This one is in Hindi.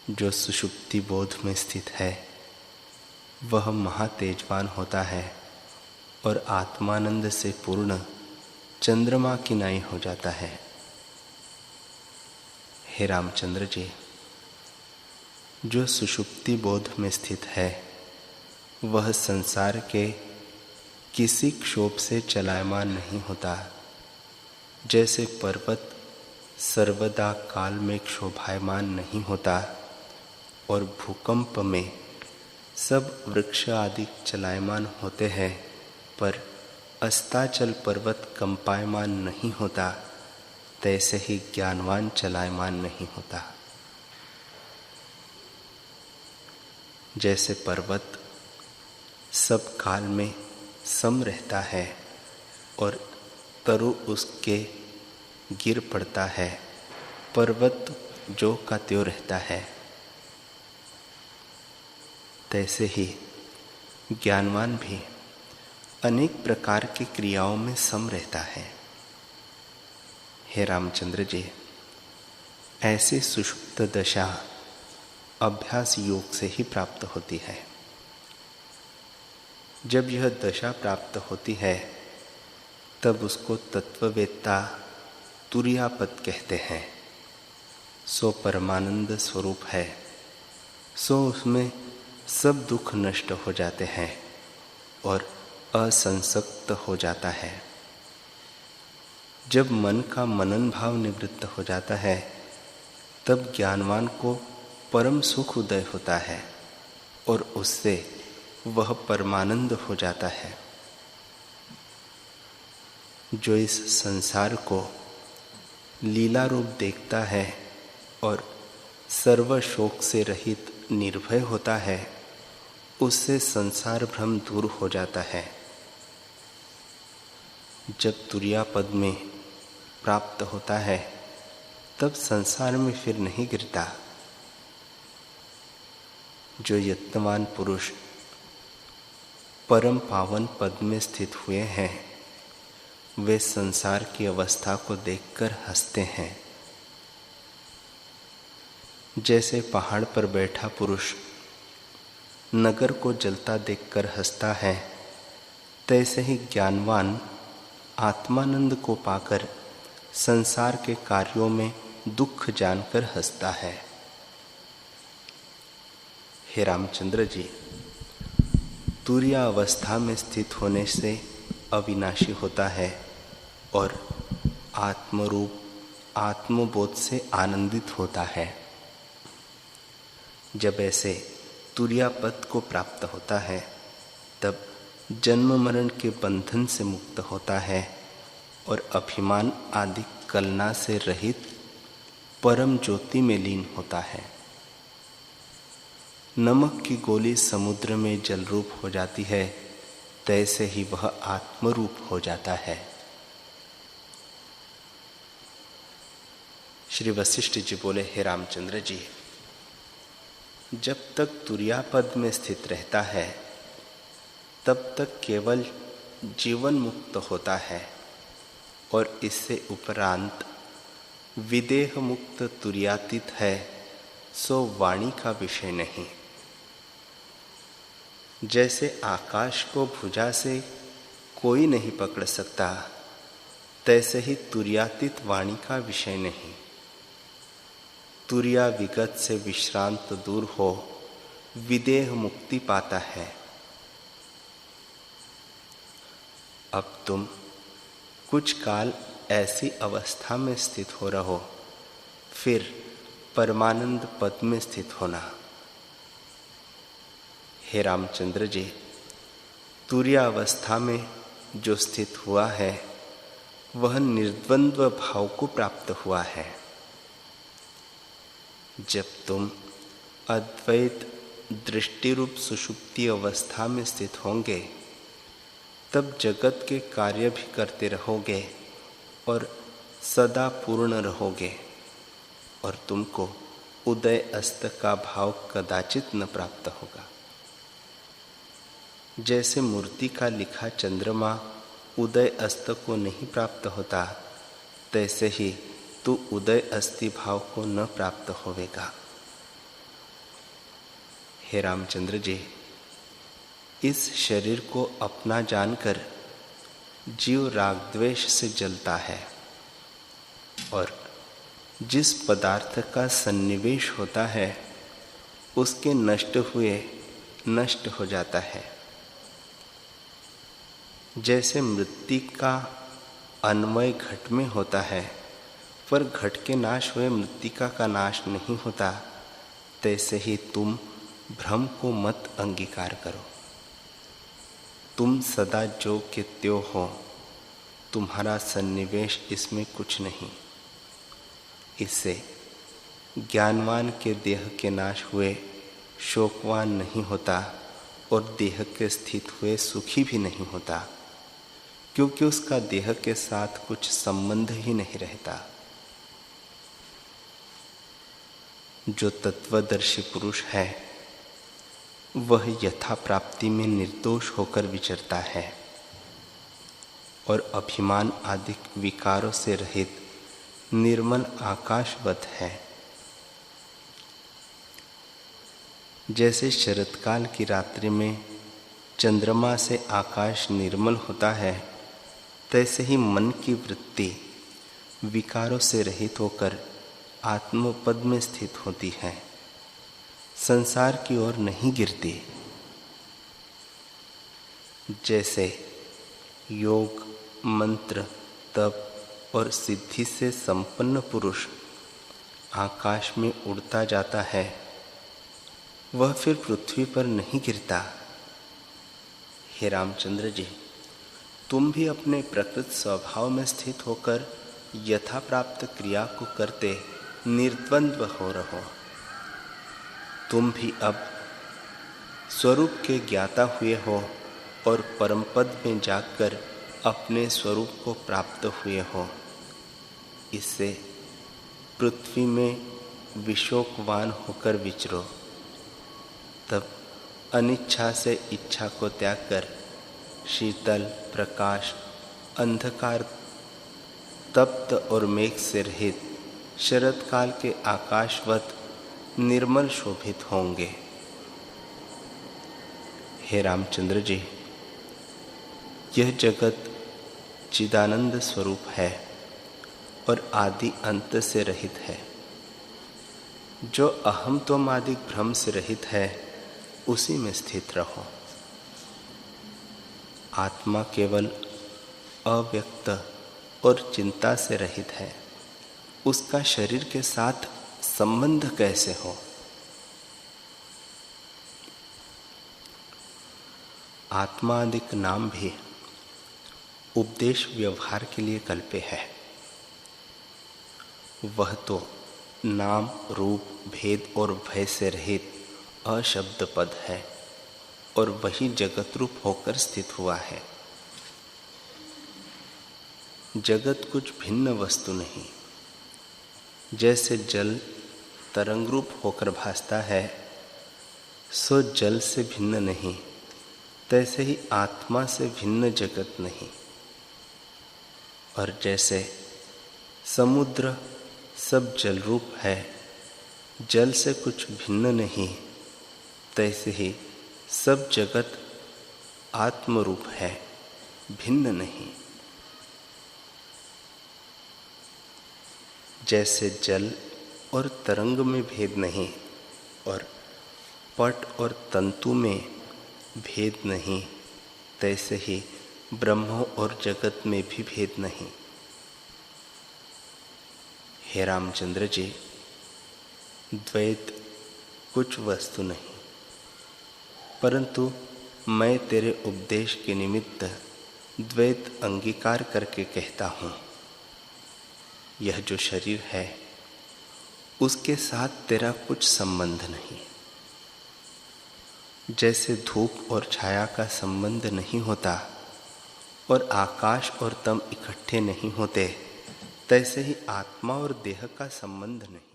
जो सुषुप्ति बोध में स्थित है वह महातेजवान होता है और आत्मानंद से पूर्ण चंद्रमा की नाई हो जाता है। हे रामचंद्र जी, जो सुषुप्ति बोध में स्थित है वह संसार के किसी क्षोभ से चलायमान नहीं होता। जैसे पर्वत सर्वदा काल में क्षोभायमान नहीं होता और भूकंप में सब वृक्ष आदि चलायमान होते हैं, पर अस्ताचल पर्वत कंपायमान नहीं होता, तैसे ही ज्ञानवान चलायमान नहीं होता। जैसे पर्वत सब काल में सम रहता है और तरु उसके गिर पड़ता है, पर्वत जो का त्यों रहता है, तैसे ही ज्ञानवान भी अनेक प्रकार की क्रियाओं में सम रहता है। हे रामचंद्र जी, ऐसी सुषुप्त दशा अभ्यास योग से ही प्राप्त होती है। जब यह दशा प्राप्त होती है तब उसको तत्ववेत्ता तुर्यापद कहते हैं। सो परमानंद स्वरूप है, सो उसमें सब दुख नष्ट हो जाते हैं और असंसक्त हो जाता है। जब मन का मनन भाव निवृत्त हो जाता है तब ज्ञानवान को परम सुख उदय होता है और उससे वह परमानंद हो जाता है। जो इस संसार को लीला रूप देखता है और सर्व शोक से रहित निर्भय होता है, उससे संसार भ्रम दूर हो जाता है। जब तुर्यापद में प्राप्त होता है तब संसार में फिर नहीं गिरता। जो यत्नवान पुरुष परम पावन पद में स्थित हुए हैं वे संसार की अवस्था को देखकर हंसते हैं। जैसे पहाड़ पर बैठा पुरुष नगर को जलता देखकर हंसता है, तैसे ही ज्ञानवान आत्मानंद को पाकर संसार के कार्यों में दुख जानकर हंसता है। हे रामचंद्र जी, तुर्य अवस्था में स्थित होने से अविनाशी होता है और आत्मरूप आत्मबोध से आनंदित होता है। जब ऐसे तुर्यापद को प्राप्त होता है तब जन्म मरण के बंधन से मुक्त होता है और अभिमान आदि कलना से रहित परम ज्योति में लीन होता है। नमक की गोली समुद्र में जल रूप हो जाती है, तैसे ही वह आत्मरूप हो जाता है। श्री वशिष्ठ जी बोले, हे रामचंद्र जी, जब तक तुर्यापद में स्थित रहता है तब तक केवल जीवन मुक्त होता है और इससे उपरांत विदेह मुक्त तुर्यातीत है, सो वाणी का विषय नहीं। जैसे आकाश को भुजा से कोई नहीं पकड़ सकता, तैसे ही तुर्यातीत वाणी का विषय नहीं। तुर्या विगत से विश्रांत दूर हो विदेह मुक्ति पाता है। अब तुम कुछ काल ऐसी अवस्था में स्थित हो रहो, फिर परमानंद पद में स्थित होना। हे रामचंद्र जी, तुर्य अवस्था में जो स्थित हुआ है वह निर्द्वंद्व भाव को प्राप्त हुआ है। जब तुम अद्वैत दृष्टि रूप सुषुप्ति अवस्था में स्थित होंगे तब जगत के कार्य भी करते रहोगे और सदा पूर्ण रहोगे और तुमको उदय अस्त का भाव कदाचित न प्राप्त होगा। जैसे मूर्ति का लिखा चंद्रमा उदय अस्त को नहीं प्राप्त होता, तैसे ही तू उदय अस्ति भाव को न प्राप्त होवेगा। हे रामचंद्र जी, इस शरीर को अपना जानकर जीव राग द्वेष से जलता है और जिस पदार्थ का सन्निवेश होता है उसके नष्ट हुए नष्ट हो जाता है। जैसे मृत्तिका अन्वय घट में होता है पर घट के नाश हुए मृत्तिका का नाश नहीं होता, तैसे ही तुम भ्रम को मत अंगीकार करो। तुम सदा जो के त्यों हो, तुम्हारा सन्निवेश इसमें कुछ नहीं। इससे ज्ञानवान के देह के नाश हुए शोकवान नहीं होता और देह के स्थित हुए सुखी भी नहीं होता, क्योंकि उसका देह के साथ कुछ संबंध ही नहीं रहता। जो तत्वदर्शी पुरुष है वह यथा प्राप्ति में निर्दोष होकर विचरता है और अभिमान आदि विकारों से रहित निर्मल आकाशवत है। जैसे शरतकाल की रात्रि में चंद्रमा से आकाश निर्मल होता है, तैसे ही मन की वृत्ति विकारों से रहित होकर आत्मपद में स्थित होती है, संसार की ओर नहीं गिरती। जैसे योग, मंत्र, तप और सिद्धि से संपन्न पुरुष आकाश में उड़ता जाता है, वह फिर पृथ्वी पर नहीं गिरता। हे रामचंद्र जी, तुम भी अपने प्रकृत स्वभाव में स्थित होकर यथा प्राप्त क्रिया को करते निर्द्वंद्व हो रहो। तुम भी अब स्वरूप के ज्ञाता हुए हो और परमपद में जाकर अपने स्वरूप को प्राप्त हुए हो। इससे पृथ्वी में विशोकवान होकर विचरो। तब अनिच्छा से इच्छा को त्याग कर शीतल, प्रकाश, अंधकार, तप्त और मेघ से रहित शरत काल के आकाशवत निर्मल शोभित होंगे। हे रामचंद्र जी, यह जगत चिदानंद स्वरूप है और आदि अंत से रहित है। जो अहम तुम आदि भ्रम से रहित है उसी में स्थित रहो। आत्मा केवल अव्यक्त और चिंता से रहित है, उसका शरीर के साथ संबंध कैसे हो? आत्मादिक नाम भी उपदेश व्यवहार के लिए कल्पे है। वह तो नाम, रूप, भेद और भय से रहित अशब्द पद है और वही जगत रूप होकर स्थित हुआ है। जगत कुछ भिन्न वस्तु नहीं। जैसे जल तरंग रूप होकर भासता है, सो जल से भिन्न नहीं, तैसे ही आत्मा से भिन्न जगत नहीं। और जैसे समुद्र सब जल रूप है, जल से कुछ भिन्न नहीं, तैसे ही सब जगत आत्मरूप है, भिन्न नहीं। जैसे जल और तरंग में भेद नहीं और पट और तंतु में भेद नहीं, तैसे ही ब्रह्म और जगत में भी भेद नहीं। हे रामचंद्र जी, द्वैत कुछ वस्तु नहीं, परंतु मैं तेरे उपदेश के निमित्त द्वैत अंगीकार करके कहता हूँ। यह जो शरीर है उसके साथ तेरा कुछ संबंध नहीं। जैसे धूप और छाया का संबंध नहीं होता और आकाश और तम इकट्ठे नहीं होते, तैसे ही आत्मा और देह का संबंध नहीं।